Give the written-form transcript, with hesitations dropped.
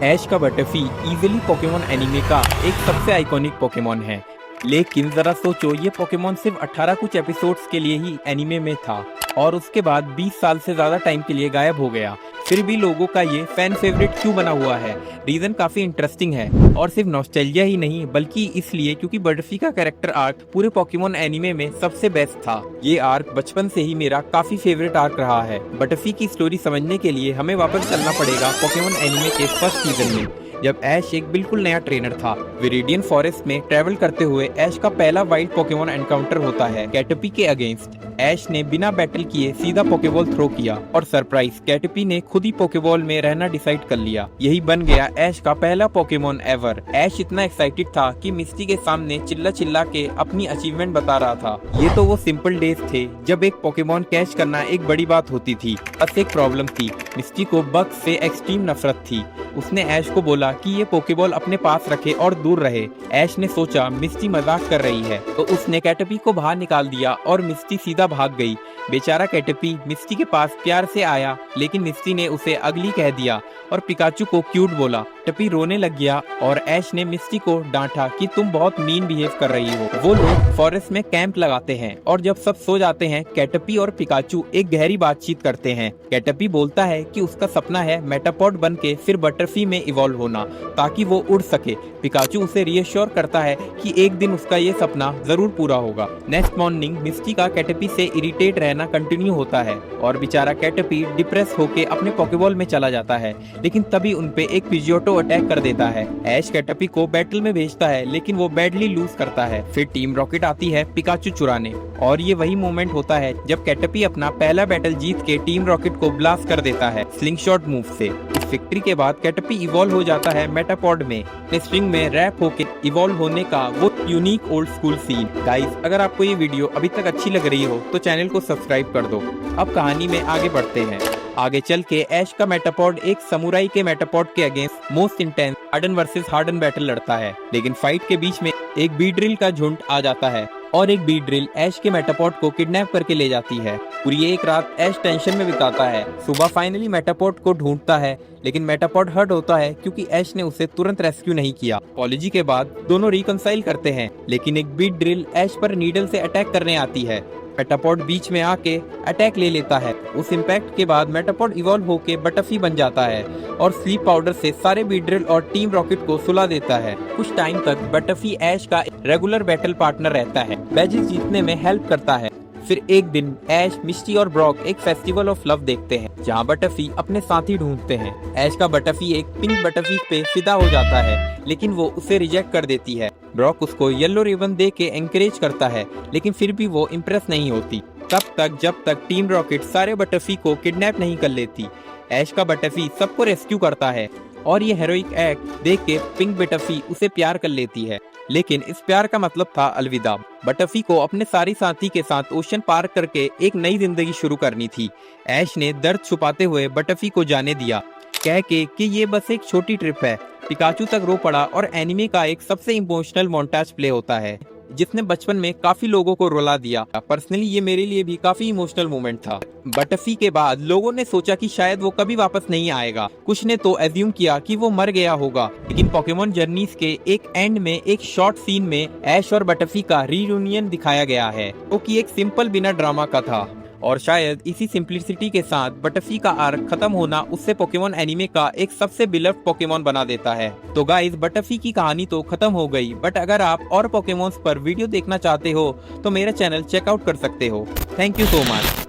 ऐश का Butterfree easily Pokemon anime का एक सबसे आइकॉनिक पोकेमॉन है, लेकिन जरा सोचो ये पोकेमॉन सिर्फ 18 कुछ एपिसोड्स के लिए ही एनीमे में था और उसके बाद 20 साल से ज्यादा टाइम के लिए गायब हो गया। फिर भी लोगों का ये फैन फेवरेट क्यों बना हुआ है? रीजन काफी इंटरेस्टिंग है और सिर्फ नॉस्टैल्जिया ही नहीं बल्कि इसलिए क्योंकि बटरफ्री का कैरेक्टर आर्क पूरे पोकेमॉन एनीमे में सबसे बेस्ट था। ये आर्क बचपन से ही मेरा काफी फेवरेट आर्क रहा है। बटरफ्री की स्टोरी समझने के लिए हमें वापस चलना पड़ेगा पोकेमॉन एनीमे के फर्स्ट सीजन में, जब ऐश एक बिल्कुल नया ट्रेनर था। विरिडियन फॉरेस्ट में ट्रेवल करते हुए ऐश का पहला वाइल्ड पोकेमॉन एनकाउंटर होता है कैटरपी के अगेंस्ट। ऐश ने बिना बैटल किए सीधा पोकेबॉल थ्रो किया और सरप्राइज कैटरपी ने खुद ही पोकेबॉल में रहना डिसाइड कर लिया। यही बन गया ऐश का पहला पोकेमॉन एवर। ऐश इतना एक्साइटेड था कि मिस्टी के सामने चिल्ला चिल्ला के अपनी अचीवमेंट बता रहा था। ये तो वो सिंपल डेज थे जब एक पोकेमॉन कैच करना एक बड़ी बात होती थी। बस एक प्रॉब्लम थी, मिस्टी को बग्स से एक्सट्रीम नफरत थी। उसने ऐश को बोला कि ये पोकेबॉल अपने पास रखे और दूर रहे। ऐश ने सोचा मिस्टी मजाक कर रही है तो उसने कैटरपी को बाहर निकाल दिया और मिस्टी सीधा भाग गई। बेचारा कैटरपी मिस्टी के पास प्यार से आया, लेकिन मिस्टी ने उसे अगली कह दिया और पिकाचू को क्यूट बोला। कैटरपी रोने लग गया और ऐश ने मिस्टी को डांटा कि तुम बहुत मीन बिहेव कर रही हो। वो लोग फॉरेस्ट में कैंप लगाते हैं और जब सब सो जाते हैं कैटरपी और पिकाचू एक गहरी बातचीत करते हैं। कैटरपी बोलता है कि उसका सपना है मेटापॉड बन के फिर बटरफ्री में इवॉल्व होना ताकि वो उड़ सके। पिकाचू उसे रियश्योर करता है कि एक दिन उसका ये सपना जरूर पूरा होगा। नेक्स्ट मॉर्निंग मिस्टी का कैटरपी से इरिटेट रहना कंटिन्यू होता है और बेचारा कैटरपी डिप्रेस होके अपने पोकेबॉल में चला जाता है, लेकिन तभी उनपे एक पिजियोटो अटैक कर देता है। ऐश कैटरपी को बैटल में भेजता है लेकिन वो बैडली लूज करता है। फिर टीम रॉकेट आती है पिकाचू चुराने और ये वही मोमेंट होता है जब कैटरपी अपना पहला बैटल जीत के टीम रॉकेट को ब्लास्ट कर देता है स्लिंगशॉट मूव से। इस विक्ट्री के बाद कैटरपी इवॉल्व हो जाता है मेटापॉड में, स्ट्रिंग में रैप होके इवॉल्व होने का वो unique old school scene. Guys, अगर आपको ये वीडियो अभी तक अच्छी लग रही हो तो चैनल को सब्सक्राइब कर दो। अब कहानी में आगे बढ़ते हैं। आगे चल के ऐश का मेटापॉड एक समुराई के मेटापॉड के against most intense harden versus harden battle लड़ता है, लेकिन फाइट के बीच में एक बीड्रिल का झुंड आ जाता है और एक बीड्रिल ऐश के मेटापॉड को किडनैप करके ले जाती है। पूरी एक रात ऐश टेंशन में बिताता है। सुबह फाइनली मेटापॉड को ढूंढता है, लेकिन मेटापॉड हर्ट होता है क्योंकि ऐश ने उसे तुरंत रेस्क्यू नहीं किया। अपॉलॉजी के बाद दोनों रिकंसाइल करते हैं, लेकिन एक बीड्रिल ऐश पर नीडल से अटैक करने आती है। मेटापॉड बीच में आके अटैक ले लेता है। उस इम्पैक्ट के बाद मेटापॉड इवॉल्व होके बटरफ्री बन जाता है और स्लीप पाउडर से सारे बीड्रिल और टीम रॉकेट को सुला देता है। कुछ टाइम तक बटरफ्री ऐश का रेगुलर बैटल पार्टनर रहता है, बैजेस जीतने में हेल्प करता है। फिर एक दिन ऐश, मिस्टी और ब्रॉक एक फेस्टिवल ऑफ लव देखते हैं जहाँ बटरफ्री अपने साथी ढूंढते हैं। ऐश का बटरफ्री एक पिंक बटरफ्री पे फिदा हो जाता है, लेकिन वो उसे रिजेक्ट कर देती है। ब्रॉक उसको येलो रिबन दे के एंकरेज करता है, लेकिन फिर भी वो इम्प्रेस नहीं होती तब तक जब तक टीम रॉकेट सारे बटरफ्री को किडनैप नहीं कर लेती। ऐश का बटरफ्री सबको रेस्क्यू करता है और ये हेरोइक एक्ट देख के पिंक बटरफ्री उसे प्यार कर लेती है, लेकिन इस प्यार का मतलब था अलविदा। बटरफ्री को अपने सारी साथी के साथ ओशन पार करके एक नई जिंदगी शुरू करनी थी। ऐश ने दर्द छुपाते हुए बटरफ्री को जाने दिया, कह के कि ये बस एक छोटी ट्रिप है। पिकाचू तक रो पड़ा और एनिमे का एक सबसे इमोशनल मोन्टाज प्ले होता है जिसने बचपन में काफी लोगों को रुला दिया। पर्सनली ये मेरे लिए भी काफी इमोशनल मोमेंट था। बटरफ्री के बाद लोगों ने सोचा कि शायद वो कभी वापस नहीं आएगा। कुछ ने तो एज्यूम किया कि वो मर गया होगा, लेकिन पोकेमॉन जर्नीज के एक एंड में एक शॉर्ट सीन में ऐश और बटरफ्री का रीयूनियन दिखाया गया है, जो कि एक सिंपल बिना ड्रामा का था। और शायद इसी सिंप्लिसिटी के साथ बटरफ्री का आर्क खत्म होना उससे पोकेमॉन एनीमे का एक सबसे बिलव्ड पोकेमॉन बना देता है। तो गाइस, बटरफ्री की कहानी तो खत्म हो गई, बट अगर आप और पोकेमॉन्स पर वीडियो देखना चाहते हो तो मेरा चैनल चेकआउट कर सकते हो। Thank you so much.